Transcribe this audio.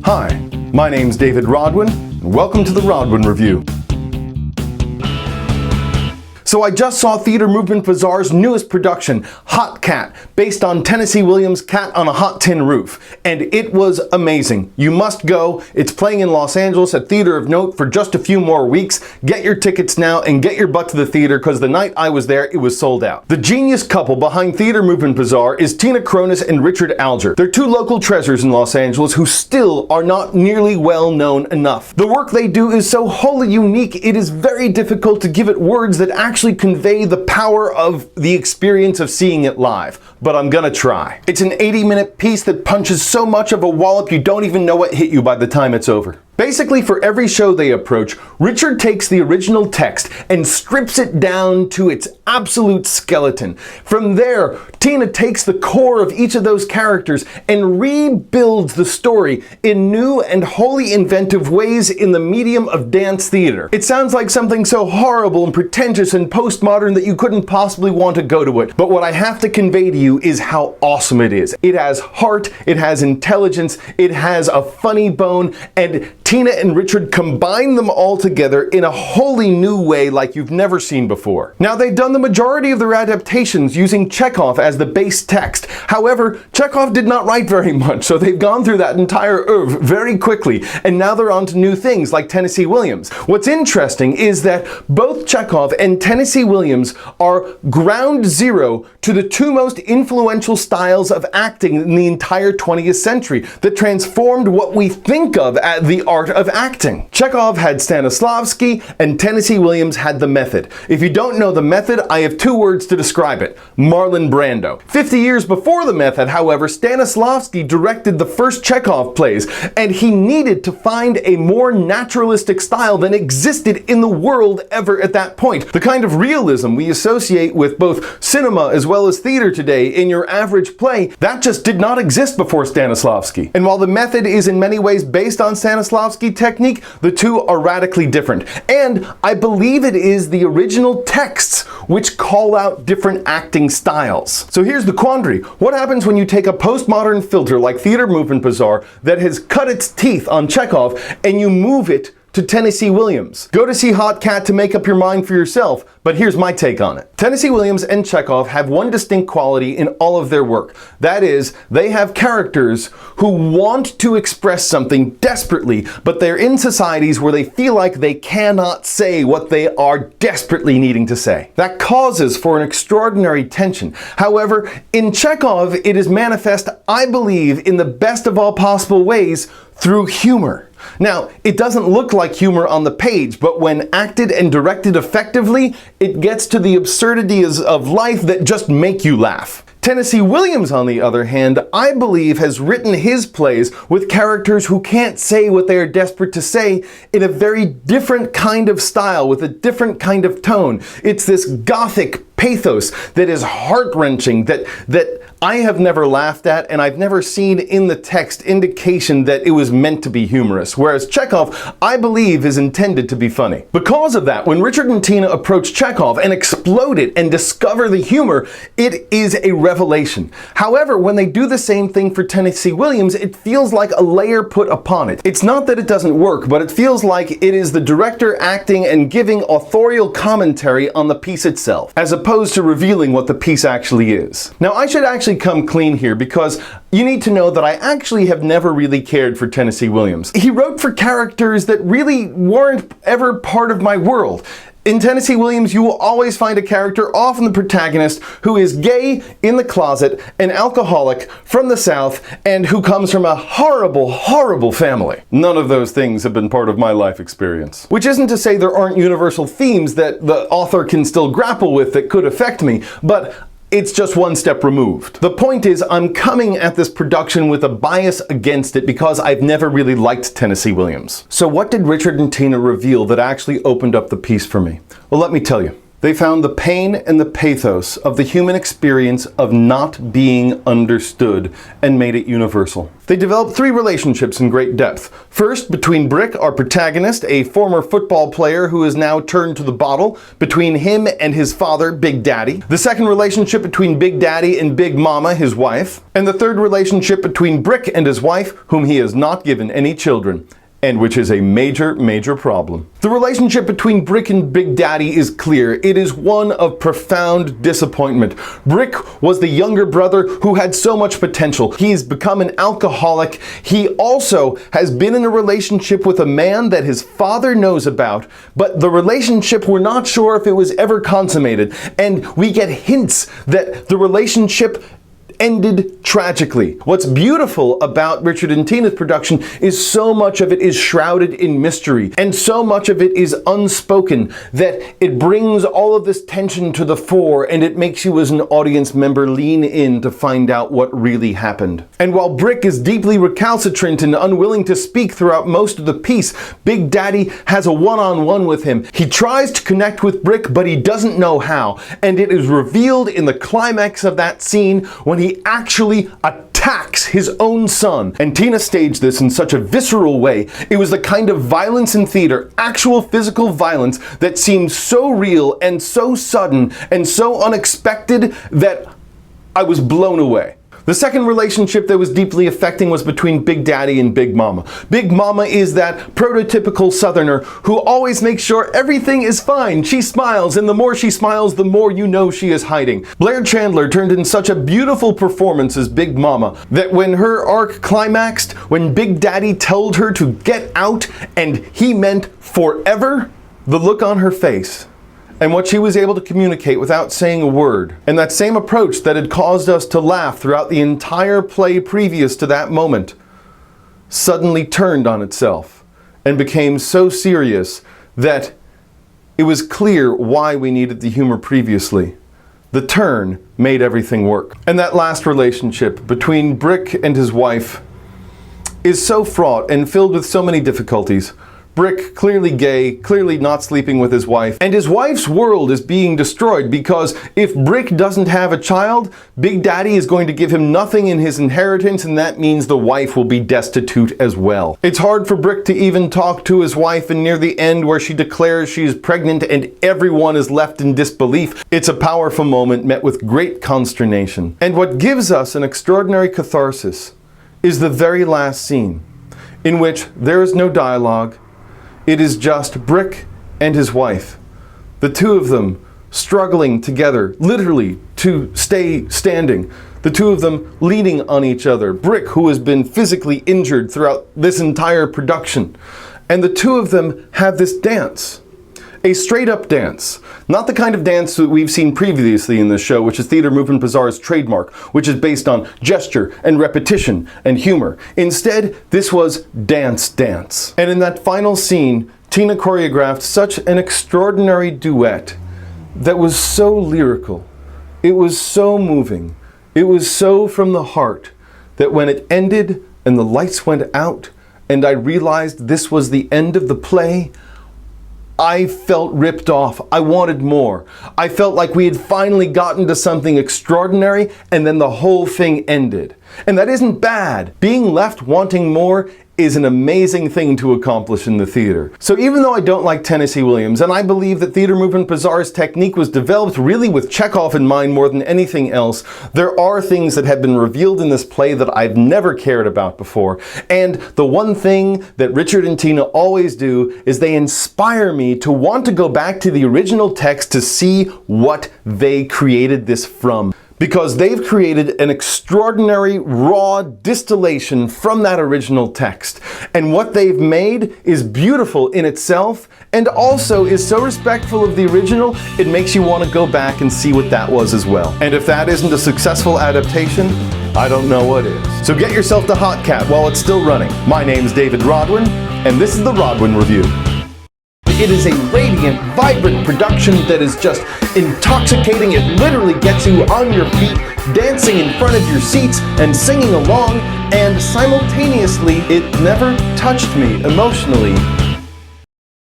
Hi, my name's David Rodwin, and welcome to the Rodwin Review. So I just saw Theater Movement Bazaar's newest production, Hot Cat, based on Tennessee Williams' Cat on a Hot Tin Roof, and it was amazing. You must go. It's playing in Los Angeles at Theater of Note for just a few more weeks. Get your tickets now and get your butt to the theater, because the night I was there, it was sold out. The genius couple behind Theater Movement Bazaar is Tina Kronis and Richard Alger. They're two local treasures in Los Angeles who still are not nearly well known enough. The work they do is so wholly unique, it is very difficult to give it words that actually convey the power of the experience of seeing it live, but I'm gonna try. It's an 80-minute piece that punches so much of a wallop you don't even know what hit you by the time it's over. Basically, for every show they approach, Richard takes the original text and strips it down to its absolute skeleton. From there, Tina takes the core of each of those characters and rebuilds the story in new and wholly inventive ways in the medium of dance theater. It sounds like something so horrible and pretentious and postmodern that you couldn't possibly want to go to it, but what I have to convey to you is how awesome it is. It has heart, it has intelligence, it has a funny bone, and Tina and Richard combine them all together in a wholly new way like you've never seen before. Now, they've done the majority of their adaptations using Chekhov as the base text. However, Chekhov did not write very much, so they've gone through that entire oeuvre very quickly, and now they're on to new things like Tennessee Williams. What's interesting is that both Chekhov and Tennessee Williams are ground zero to the two most influential styles of acting in the entire 20th century that transformed what we think of as the art of acting. Chekhov had Stanislavski and Tennessee Williams had the method. If you don't know the method, I have two words to describe it: Marlon Brando. 50 years before the method, however, Stanislavski directed the first Chekhov plays, and he needed to find a more naturalistic style than existed in the world ever at that point. The kind of realism we associate with both cinema as well as theater today in your average play, that just did not exist before Stanislavski. And while the method is in many ways based on Stanislavski technique, the two are radically different. And I believe it is the original texts which call out different acting styles. So here's the quandary. What happens when you take a postmodern filter like Theater Movement Bazaar that has cut its teeth on Chekhov and you move it to Tennessee Williams? Go to see Hot Cat to make up your mind for yourself, but here's my take on it. Tennessee Williams and Chekhov have one distinct quality in all of their work. That is, they have characters who want to express something desperately, but they're in societies where they feel like they cannot say what they are desperately needing to say. That causes for an extraordinary tension. However, in Chekhov, it is manifest, I believe, in the best of all possible ways through humor. Now, it doesn't look like humor on the page, but when acted and directed effectively, it gets to the absurdities of life that just make you laugh. Tennessee Williams, on the other hand, I believe has written his plays with characters who can't say what they are desperate to say in a very different kind of style, with a different kind of tone. It's this gothic pathos that is heart-wrenching, that I have never laughed at, and I've never seen in the text indication that it was meant to be humorous, whereas Chekhov, I believe, is intended to be funny. Because of that, when Richard and Tina approach Chekhov and explode it and discover the humor, it is a revelation. However, when they do the same thing for Tennessee Williams, it feels like a layer put upon it. It's not that it doesn't work, but it feels like it is the director acting and giving authorial commentary on the piece itself, as opposed to revealing what the piece actually is. Now, I should actually come clean here, because you need to know that I actually have never really cared for Tennessee Williams. He wrote for characters that really weren't ever part of my world. In Tennessee Williams, you will always find a character, often the protagonist, who is gay, in the closet, an alcoholic, from the South, and who comes from a horrible, horrible family. None of those things have been part of my life experience. Which isn't to say there aren't universal themes that the author can still grapple with that could affect me, but it's just one step removed. The point is, I'm coming at this production with a bias against it because I've never really liked Tennessee Williams. So what did Richard and Tina reveal that actually opened up the piece for me? Well, let me tell you. They found the pain and the pathos of the human experience of not being understood and made it universal. They developed 3 relationships in great depth. First, between Brick, our protagonist, a former football player who has now turned to the bottle, between him and his father, Big Daddy. The second relationship between Big Daddy and Big Mama, his wife. And the third relationship between Brick and his wife, whom he has not given any children, and which is a major, major problem. The relationship between Brick and Big Daddy is clear. It is one of profound disappointment. Brick was the younger brother who had so much potential. He's become an alcoholic. He also has been in a relationship with a man that his father knows about, but the relationship, we're not sure if it was ever consummated. And we get hints that the relationship ended tragically. What's beautiful about Richard and Tina's production is so much of it is shrouded in mystery, and so much of it is unspoken that it brings all of this tension to the fore, and it makes you as an audience member lean in to find out what really happened. And while Brick is deeply recalcitrant and unwilling to speak throughout most of the piece, Big Daddy has a one-on-one with him. He tries to connect with Brick, but he doesn't know how, and it is revealed in the climax of that scene when he actually attacks his own son. And Tina staged this in such a visceral way. It was the kind of violence in theater, actual physical violence, that seemed so real and so sudden and so unexpected that I was blown away. The second relationship that was deeply affecting was between Big Daddy and Big Mama. Big Mama is that prototypical Southerner who always makes sure everything is fine. She smiles, and the more she smiles, the more you know she is hiding. Blaire Chandler turned in such a beautiful performance as Big Mama that when her arc climaxed, when Big Daddy told her to get out and he meant forever, the look on her face and what she was able to communicate without saying a word, and that same approach that had caused us to laugh throughout the entire play previous to that moment, suddenly turned on itself and became so serious that it was clear why we needed the humor previously. The turn made everything work. And that last relationship between Brick and his wife is so fraught and filled with so many difficulties. Brick, clearly gay, clearly not sleeping with his wife, and his wife's world is being destroyed because if Brick doesn't have a child, Big Daddy is going to give him nothing in his inheritance, and that means the wife will be destitute as well. It's hard for Brick to even talk to his wife, and near the end where she declares she is pregnant and everyone is left in disbelief, it's a powerful moment met with great consternation. And what gives us an extraordinary catharsis is the very last scene, in which there is no dialogue. It is just Brick and his wife, the two of them struggling together, literally to stay standing. The two of them leaning on each other. Brick, who has been physically injured throughout this entire production. And the two of them have this dance. A straight-up dance. Not the kind of dance that we've seen previously in this show, which is Theater Movement Bazaar's trademark, which is based on gesture and repetition and humor. Instead, this was dance. And in that final scene, Tina choreographed such an extraordinary duet that was so lyrical. It was so moving. It was so from the heart that when it ended and the lights went out and I realized this was the end of the play, I felt ripped off. I wanted more. I felt like we had finally gotten to something extraordinary and then the whole thing ended. And that isn't bad. Being left wanting more is an amazing thing to accomplish in the theater. So even though I don't like Tennessee Williams, and I believe that Theater Movement Bazaar's technique was developed really with Chekhov in mind more than anything else, there are things that have been revealed in this play that I've never cared about before. And the one thing that Richard and Tina always do is they inspire me to want to go back to the original text to see what they created this from. Because they've created an extraordinary raw distillation from that original text. And what they've made is beautiful in itself and also is so respectful of the original, it makes you want to go back and see what that was as well. And if that isn't a successful adaptation, I don't know what is. So get yourself to Hot Cat while it's still running. My name's David Rodwin, and this is the Rodwin Review. It is a radiant, vibrant production that is just intoxicating. It literally gets you on your feet, dancing in front of your seats and singing along, and simultaneously it never touched me emotionally